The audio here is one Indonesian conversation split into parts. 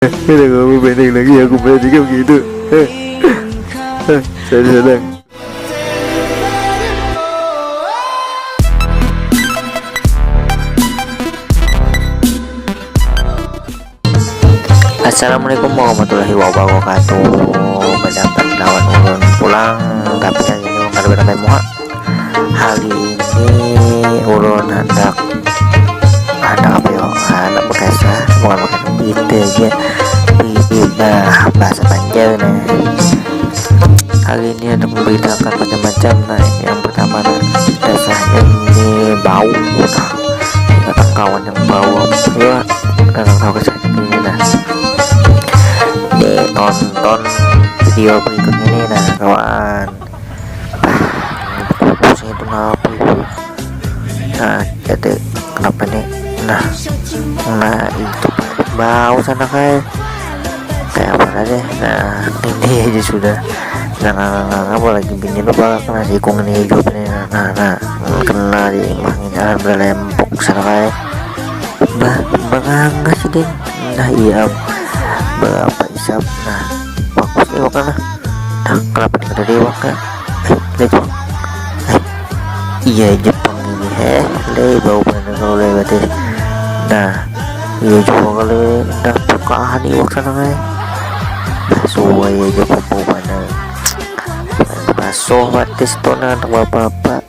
Udah kamu pendek lagi, aku pendek juga begitu. Sadang. Assalamualaikum warahmatullahi wabarakatuh. Mendapat lawan ulun pulang, tapi hari ini nggak ada muha. Hari ini ulun hendak apa ya? Hendak bekasah, bukan bekasah itu aja. Bahasa panjang nih. Hari ini hendak memberitakan macam-macam. Nah, yang pertama dasarnya ini bau. Kata kawan yang bau, ya nggak tahu kesana ini nah. Nonton video berikut ini nah kawan. Pusing itu kenapa itu? Nah jadi kenapa nih? Nah itu bau sana kayak apa aja. Nah ini aja sudah nggak boleh lagi bingin lupa kena sikung ini hidup ini. Nah kena di mangin berlempok sana kayak bangga sih din. Nah iya berapa isap. Nah bagus nih wakana. Nah kenapa ada dewak kan? Jepang iya Jepang ini bau bener kalau lewat ini. Nah iya juga kalau udah bukaan nih wakana kan suai ya Jepang bau bener basuh batis tuh nah bapak-bapak.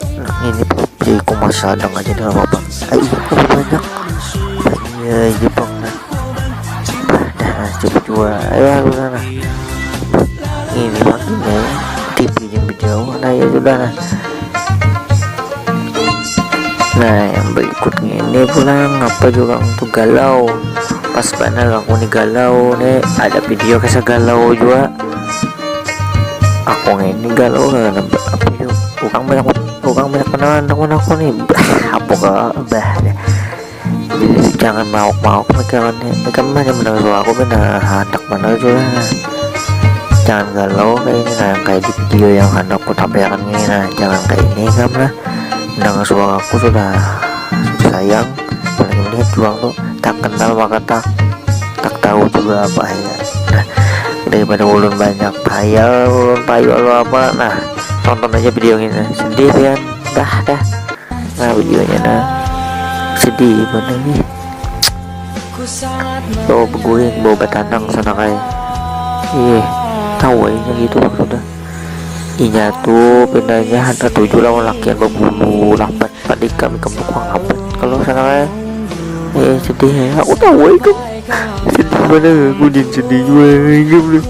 Ini jadi kumas sadang aja dah bapak. Iya banyak iya Jepang nah coba jual ayo sana ini makinnya TV yang berjauh. Nah ya sudah nah yang berikutnya ini pulang apa juga untuk galau pas banget aku nih galau nih ada video kisah galau juga aku ini galau karena apa yuk kurang banyak kenalan teman aku nih apa bah jangan mau mereka mana benar suara aku benar hendak benar juga. Jangan galau kayak ini nah kayak di video yang hendak aku tampilkan ini. Nah jangan kayak ini karena dengan suara aku sudah sayang apalagi melihat juang tuh tak kenal maka tak tahu juga apa ya. Nah daripada ulun banyak ulun payu apa nah tonton aja video ini sedih kan dah nah videonya nah sedih bener nih. Bawa beguing bawa batandang sana kayak tahu aja gitu maksudnya iya tuh pindahnya ada 7 lawan lakian berbulu lambat pada kami kemukang lambat kalau sana kayak sedih ya aku tahu itu sedih bener aku jadi sedih juga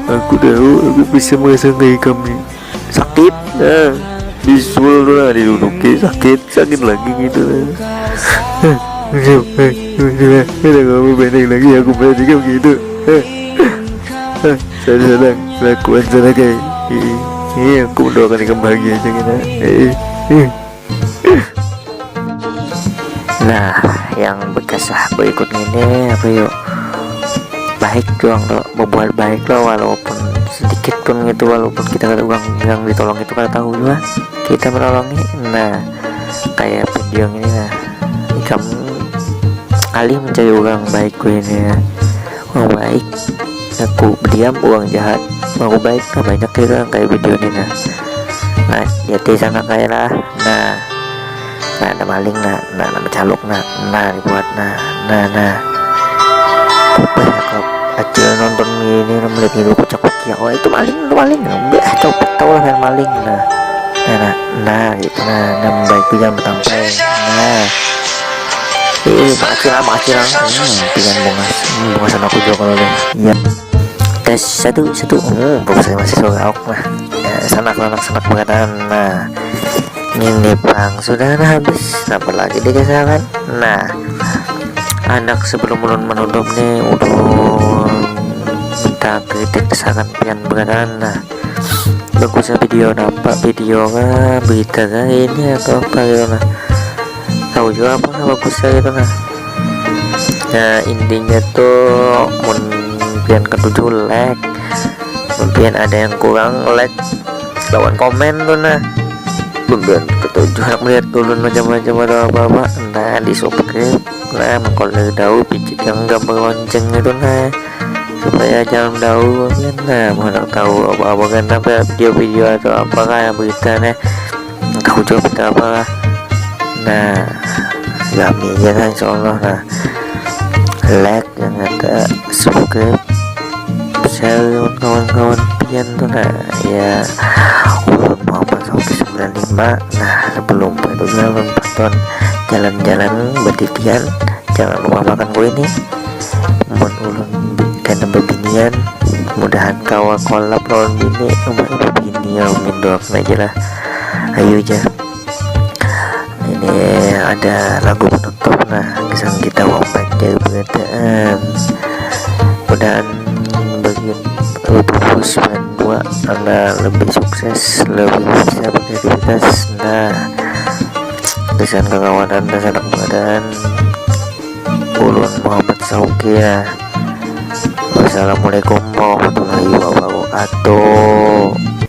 aku tahu aku bisa merasa kayak kami sakit bisul lah diduduki sakit lagi gitu udah kamu pendek lagi aku pendek juga begitu sadang lakukan sana kayak aku doakan ikan bahagia aja kita. Nah yang bekas berikutnya ini apa yuk baik doang tuh berbuat baik loh walaupun sedikit pun gitu walaupun kita ada uang yang ditolong itu kada tahu juga kita menolongi. Nah kayak video ini nah kamu kali mencari orang baik gue ini ya. Orang baik aku berdiam uang jahat aku baik nah banyak juga kayak video ini nah jadi sana kayak lah nah ada maling nah nama caluk nah dibuat nah acil nonton ini melihat itu kocak-kocak itu maling tahu lah kan maling nah gitu nah baik jangan bertampai makasih lah pilihan bunga sana aku juga kalau deh ya tes satu masih suara aku nah sanak berkatan nah ini bang sudah habis apa lagi deh kesahan. Nah anak sebelum ulun menutup nih udah minta kritik kesahan pian berkatan. Nah bagusnya video kan berita kan ini atau apa gitu nah tahu juga apa bagusnya gitu nah ya intinya tuh mungkin ketujuh like mungkin ada yang kurang like lawan komen tuh nah mungkin ketujuh melihat turun macam-macam atau apa nah di subscribe lah mengkolor daun picit yang gambar lonceng itu nah, supaya jangan tahu kan. Nah mau tahu apa-apa kan, apa video-video atau apakah yang berita nah, aku coba berita apa. Nah kami aja lah insyaallah. Nah like yang ada, subscribe, share kawan-kawan pian tuh nah ya. Ulun Muhammad 95. Nah sebelum berikutnya menonton jalan-jalan bertitian, jangan lupa makan gue ini mun ulun dan bebinian, mudahan kawa kolab lawan bini umur bini ya mindok aja lah. Ayo aja, ini ada lagu penutup. Nah kisah kita mau panjang pengertian, mudahan bagian lebih fokus dan dua anda lebih sukses, lebih bisa beraktivitas. Nah desain kekawanan dan sanak badan ulun Muhammad Sauki ya. Wassalamualaikum warahmatullahi wabarakatuh.